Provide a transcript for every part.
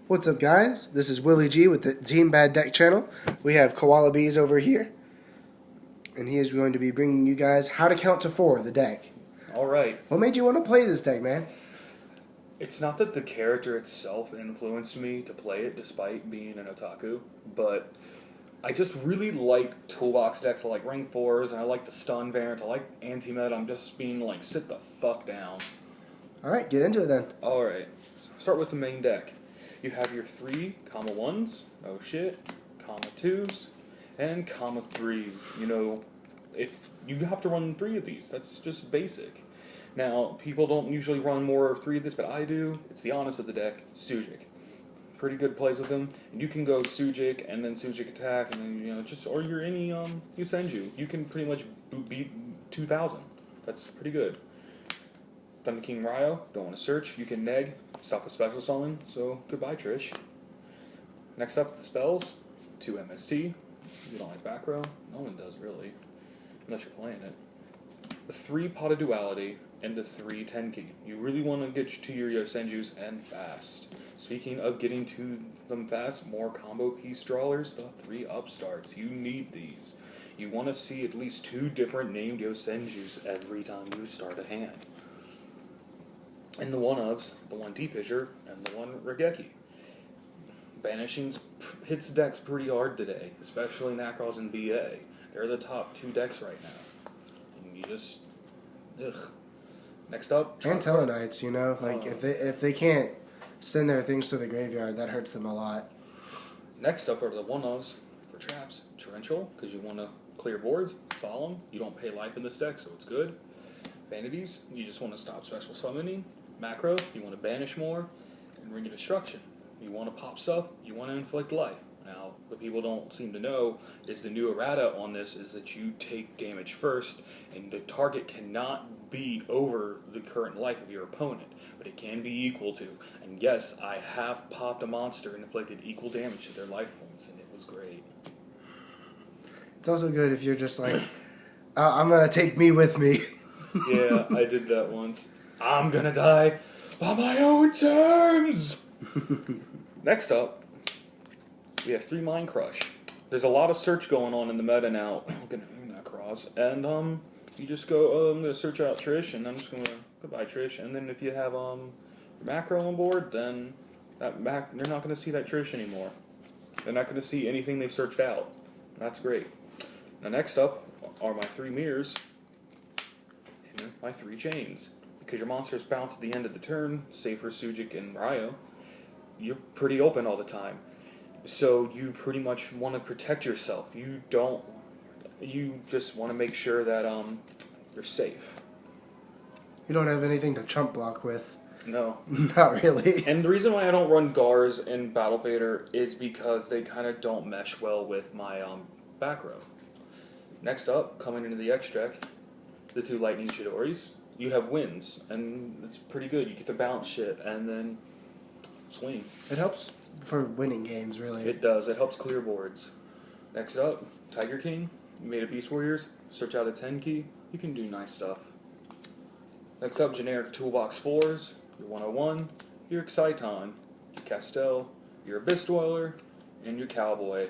What's up, guys? This is Willie G with the Team Bad Deck channel. We have KoalaBees over here, and he is going to be bringing you guys how to count to 4, the deck. Alright. What made you want to play this deck, man? It's not that the character itself influenced me to play it despite being an otaku, but I just really like toolbox decks. I like rank 4s, and I like the stun variant. I like anti-meta. I'm just being like, sit the fuck down. Alright, get into it then. Alright. Start with the main deck. You have your 3,1s, oh shit, 2s, and 3s. You know, if you have to run 3 of these, that's just basic. Now, people don't usually run more of 3 of this, but I do. It's the honest of the deck, Sujik. Pretty good plays with them. And you can go Sujik and then Sujik attack, and then, you know, just, or you're any Yosenju. You can pretty much beat 2,000. That's pretty good. Thunder King Ryo, don't want to search. You can neg, stop a special summon, so goodbye, Trish. Next up, the spells. 2 MST. You don't like back row? No one does, really. Unless you're playing it. The 3 Pot of Duality, and the 3 Tenki. You really want to get to your Yosenjus and fast. Speaking of getting to them fast, more combo piece drawers, the 3 Upstarts. You need these. You want to see at least 2 different named Yosenjus every time you start a hand. And the 1-ofs, the 1 T-Fissure, and the 1 Regeki. Banishings hits decks pretty hard today, especially Nacros and BA. They're the top 2 decks right now. And you just, ugh. Next up, And Telenites, you know, like if they can't send their things to the graveyard, that hurts them a lot. Next up are the 1-ofs for traps. Torrential, because you want to clear boards. Solemn, you don't pay life in this deck, so it's good. Vanities, you just want to stop special summoning. Macro, you want to banish more. And Ring of Destruction, you want to pop stuff, you want to inflict life. Now, what people don't seem to know is the new errata on this is that you take damage first, and the target cannot be over the current life of your opponent, but it can be equal to. And yes, I have popped a monster and inflicted equal damage to their life points, and it was great. It's also good if you're just like, I'm going to take me with me. Yeah, I did that once. I'm gonna die on my own terms! Next up, we have 3 Mind Crush. There's a lot of search going on in the meta now. I'm gonna cross. And you just go, I'm gonna search out Trish, and I'm just gonna goodbye Trish. And then if you have macro on board, then they're not gonna see that Trish anymore. They're not gonna see anything they searched out. That's great. Now next up are my 3 mirrors and my 3 chains. Because your monsters bounce at the end of the turn, say for Sujik and Ryo, you're pretty open all the time. So you pretty much want to protect yourself. You just want to make sure that you're safe. You don't have anything to chump block with. No. Not really. And the reason why I don't run Gars in Battle Fader is because they kind of don't mesh well with my back row. Next up, coming into the X deck, the 2 Lightning Chidoris. You have wins, and it's pretty good. You get to bounce shit, and then swing. It helps for winning games, really. It does. It helps clear boards. Next up, Tiger King. You made a Beast Warriors. Search out a 10 key. You can do nice stuff. Next up, generic Toolbox 4s. Your 101, your Exciton, your Castell, your Abyss Dweller, and your Cowboy.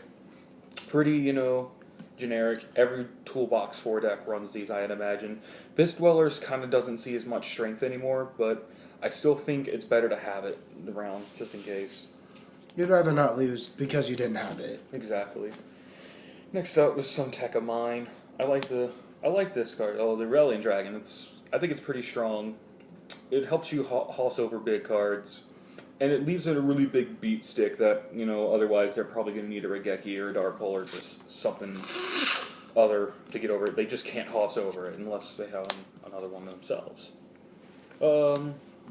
Pretty, you know, generic. Every Toolbox 4 deck runs these, I'd imagine. Abyss Dwellers kind of doesn't see as much strength anymore, but I still think it's better to have it around, just in case. You'd rather not lose because you didn't have it. Exactly. Next up is some tech of mine. I like this card. Oh, the Aurelian Dragon. I think it's pretty strong. It helps you hoss over big cards. And it leaves it a really big beat stick that, you know, otherwise they're probably going to need a Regeki or a Dark Hole or just something other to get over it. They just can't hoss over it unless they have another one themselves.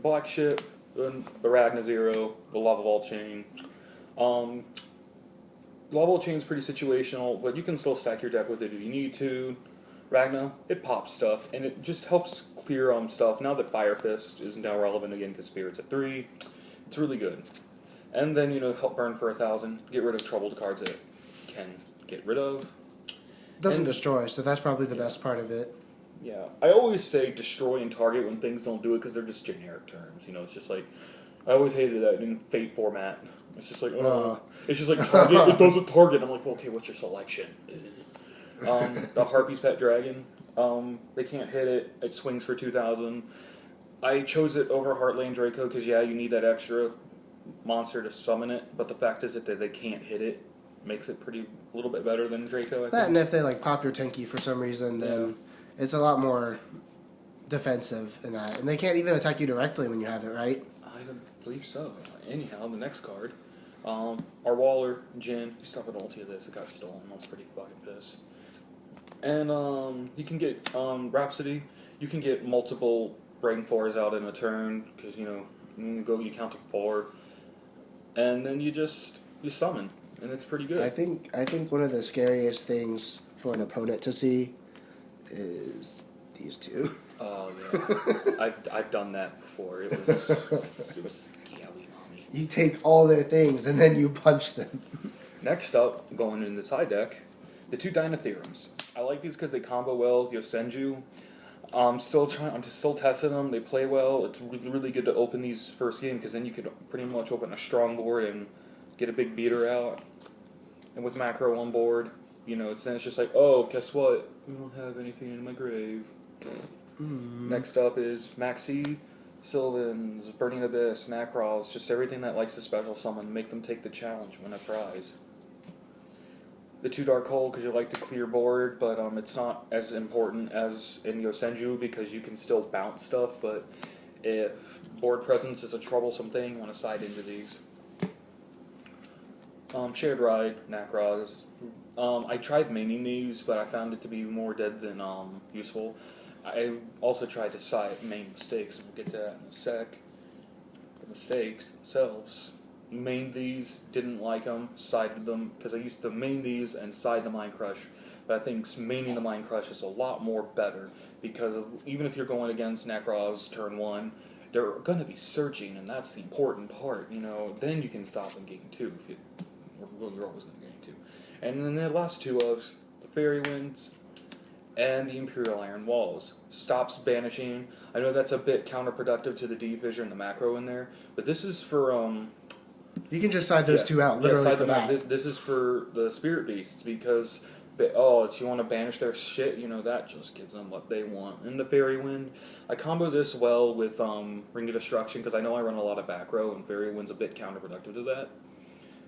Black Ship, the Ragna Zero, the Lava Vault Chain. Lava Vault Chain's pretty situational, but you can still stack your deck with it if you need to. Ragna, it pops stuff, and it just helps clear stuff. Now that Fire Fist is now relevant again because Spirit's at 3, it's really good. And then, you know, help burn for 1,000, get rid of troubled cards that it can get rid of. Doesn't destroy, so that's probably the best part of it. Yeah, I always say destroy and target when things don't do it because they're just generic terms. You know, it's just like, I always hated that in Fate format It's just like, it's just like target. It doesn't target. I'm like, well, okay, what's your selection? The Harpy's Pet Dragon. They can't hit it. It swings for 2,000. I chose it over Heartlane Draco because, yeah, you need that extra monster to summon it, but the fact is that they can't hit it makes it a little bit better than Draco, I think. And if they like pop your Tenki for some reason, then it's a lot more defensive in that. And they can't even attack you directly when you have it, right? I believe so. Anyhow, the next card, our Waller, Jin, you stuck with ulti of this, it got stolen. I was pretty fucking pissed. And you can get Rhapsody, you can get multiple Brain 4s out in a turn, because, you count to 4, and then you summon, and it's pretty good. I think one of the scariest things for an opponent to see is these two. Oh yeah, I've done that before. It was scary, mommy. You take all their things and then you punch them. Next up, going in the side deck, the 2 Dynatheorums. I like these because they combo well with Yosenju. I'm still testing them. They play well. It's really good to open these first game because then you could pretty much open a strong board and get a big beater out. And with macro on board, it's just like, oh, guess what? We don't have anything in my grave. Next up is Maxi, Sylvans, Burning Abyss, Macross, just everything that likes a special summon. Make them take the challenge, win a prize. The 2 Dark Hole because you like the clear board, but it's not as important as in Yosenju because you can still bounce stuff, but if board presence is a troublesome thing, you want to side into these. Shared Ride, Nacross. I tried maining these, but I found it to be more dead than useful. I also tried to main Mistakes, and we'll get to that in a sec. The Mistakes themselves. Main these, didn't like them, sided them, because I used to main these and side the Mind Crush, but I think maining the Mind Crush is a lot more better, because even if you're going against Necroz turn 1, they're going to be searching, and that's the important part, then you can stop in game 2, you're always going to game 2. And then the last 2 of the Fairy Winds and the Imperial Iron Walls. Stops banishing. I know that's a bit counterproductive to the D-Vision and the macro in there, but this is for, you can just side those 2 out, literally for that. This is for the Spirit Beasts, because, if you want to banish their shit, that just gives them what they want. And the Fairy Wind, I combo this well with Ring of Destruction, because I know I run a lot of back row, and Fairy Wind's a bit counterproductive to that.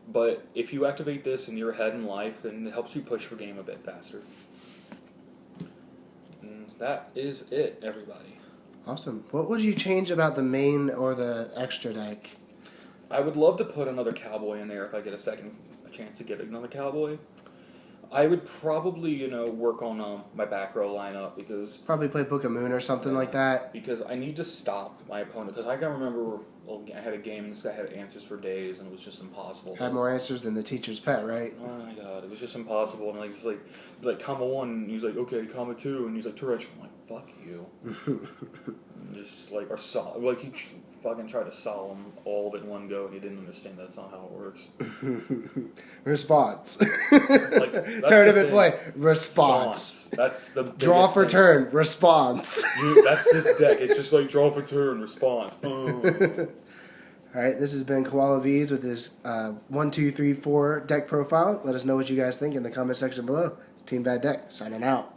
But if you activate this and you're ahead in life, then it helps you push for game a bit faster. And that is it, everybody. Awesome. What would you change about the main or the extra deck? I would love to put another Cowboy in there if I get a chance to get another Cowboy. I would probably, work on my back row lineup because... Probably play Book of Moon or something like that. Because I need to stop my opponent. Because I can remember, I had a game, this guy had answers for days, and it was just impossible. Had more answers than the teacher's pet, right? Oh my god, it was just impossible. And it's like comma 1, and he's like, okay, comma 2, and he's like, Turret. I'm like, fuck you. And just he fucking tried to solve them all of it in one go, and he didn't understand that's not how it works. Response. Tournament play. Response. That's the draw for turn. Response. That's this deck. It's just like draw for turn. Response. Boom. All right, this has been KoalaBees with this 1, 2, 3, 4 deck profile. Let us know what you guys think in the comment section below. It's Team Bad Deck signing out.